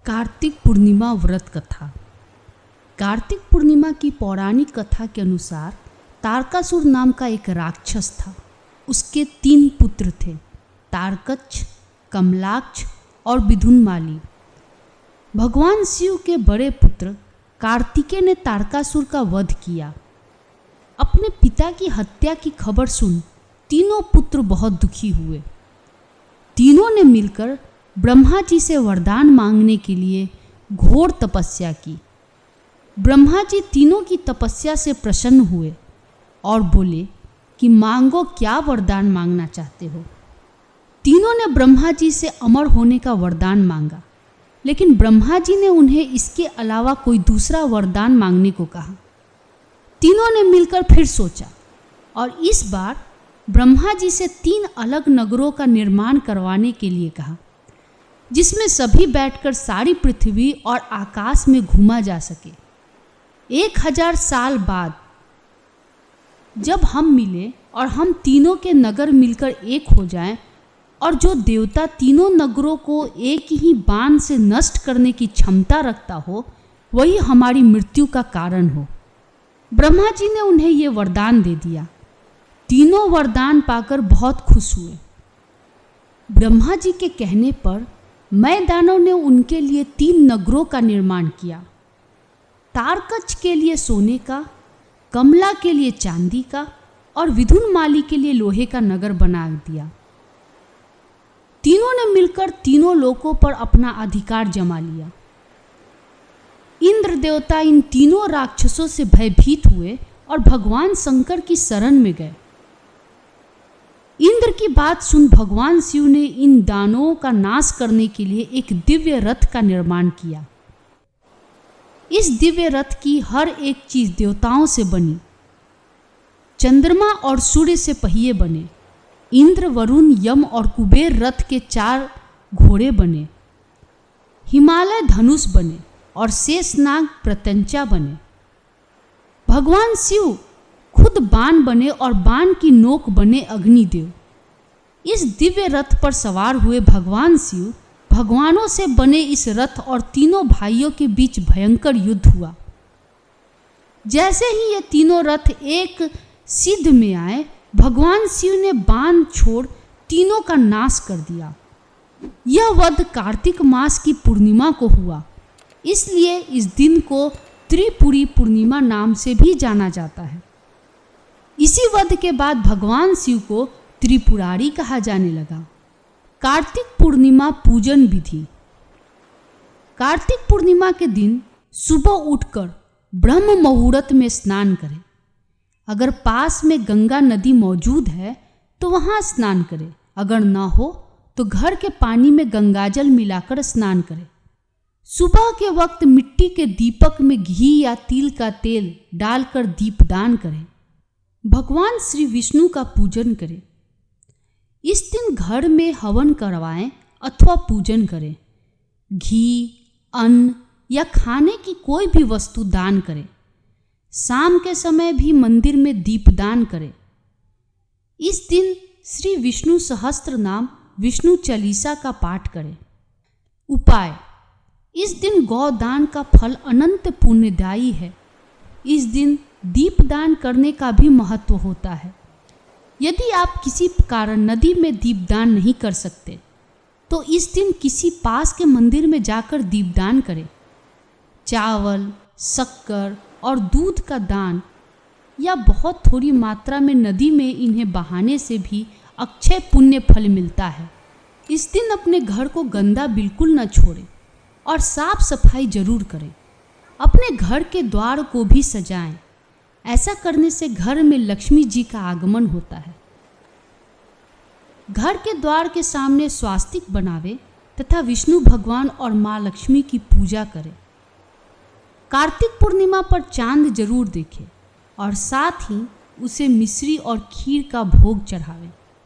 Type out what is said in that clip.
कार्तिक पूर्णिमा व्रत कथा। कार्तिक पूर्णिमा की पौराणिक कथा के अनुसार तारकासुर नाम का एक राक्षस था। उसके 3 पुत्र थे, तारकच्छ, कमलाक्ष और विधुनमाली। भगवान शिव के बड़े पुत्र कार्तिकेय ने तारकासुर का वध किया। अपने पिता की हत्या की खबर सुन तीनों पुत्र बहुत दुखी हुए। तीनों ने मिलकर ब्रह्मा जी से वरदान मांगने के लिए घोर तपस्या की। ब्रह्मा जी तीनों की तपस्या से प्रसन्न हुए और बोले कि मांगो, क्या वरदान मांगना चाहते हो। तीनों ने ब्रह्मा जी से अमर होने का वरदान मांगा, लेकिन ब्रह्मा जी ने उन्हें इसके अलावा कोई दूसरा वरदान मांगने को कहा। तीनों ने मिलकर फिर सोचा और इस बार ब्रह्मा जी से 3 अलग नगरों का निर्माण करवाने के लिए कहा, जिसमें सभी बैठकर सारी पृथ्वी और आकाश में घूमा जा सके। 1000 साल बाद जब हम मिले और हम तीनों के नगर मिलकर एक हो जाएं और जो देवता तीनों नगरों को एक ही बाण से नष्ट करने की क्षमता रखता हो, वही हमारी मृत्यु का कारण हो। ब्रह्मा जी ने उन्हें ये वरदान दे दिया। तीनों वरदान पाकर बहुत खुश हुए। ब्रह्मा जी के कहने पर मैं दानव ने उनके लिए 3 नगरों का निर्माण किया। तारकच्छ के लिए सोने का, कमला के लिए चांदी का और विधुनमाली के लिए लोहे का नगर बना दिया। तीनों ने मिलकर तीनों लोकों पर अपना अधिकार जमा लिया। इंद्र देवता इन तीनों राक्षसों से भयभीत हुए और भगवान शंकर की शरण में गए। इंद्र की बात सुन भगवान शिव ने इन दानवों का नाश करने के लिए एक दिव्य रथ का निर्माण किया। इस दिव्य रथ की हर एक चीज देवताओं से बनी। चंद्रमा और सूर्य से पहिए बने। इंद्र, वरुण, यम और कुबेर रथ के 4 घोड़े बने। हिमालय धनुष बने और शेषनाग प्रत्यंचा बने। भगवान शिव खुद बाण बने और बाण की नोक बने अग्निदेव। इस दिव्य रथ पर सवार हुए भगवान शिव, भगवानों से बने इस रथ और तीनों भाइयों के बीच भयंकर युद्ध हुआ। जैसे ही ये तीनों रथ एक सिद्ध में आए, भगवान शिव ने बाण छोड़ तीनों का नाश कर दिया। यह वध कार्तिक मास की पूर्णिमा को हुआ, इसलिए इस दिन को त्रिपुरी पूर्णिमा नाम से भी जाना जाता है। इसी वध के बाद भगवान शिव को त्रिपुरारी कहा जाने लगा। कार्तिक पूर्णिमा पूजन विधि। कार्तिक पूर्णिमा के दिन सुबह उठकर ब्रह्म मुहूर्त में स्नान करें। अगर पास में गंगा नदी मौजूद है तो वहाँ स्नान करें। अगर ना हो तो घर के पानी में गंगाजल मिलाकर स्नान करें। सुबह के वक्त मिट्टी के दीपक में घी या तिल का तेल डालकर दीपदान करें। भगवान श्री विष्णु का पूजन करें। इस दिन घर में हवन करवाएं अथवा पूजन करें। घी, अन्न या खाने की कोई भी वस्तु दान करें। शाम के समय भी मंदिर में दीपदान करें। इस दिन श्री विष्णु सहस्त्र नाम विष्णु चालीसा का पाठ करें। उपाय: इस दिन गौदान का फल अनंत पुण्यदायी है। इस दिन दीपदान करने का भी महत्व होता है। यदि आप किसी कारण नदी में दीपदान नहीं कर सकते तो इस दिन किसी पास के मंदिर में जाकर दीपदान करें। चावल, शक्कर और दूध का दान या बहुत थोड़ी मात्रा में नदी में इन्हें बहाने से भी अक्षय पुण्य फल मिलता है। इस दिन अपने घर को गंदा बिल्कुल न छोड़ें और साफ सफाई जरूर करें। अपने घर के द्वार को भी सजाएं। ऐसा करने से घर में लक्ष्मी जी का आगमन होता है। घर के द्वार के सामने स्वास्तिक बनावे तथा विष्णु भगवान और माँ लक्ष्मी की पूजा करें। कार्तिक पूर्णिमा पर चांद जरूर देखें और साथ ही उसे मिश्री और खीर का भोग चढ़ावें।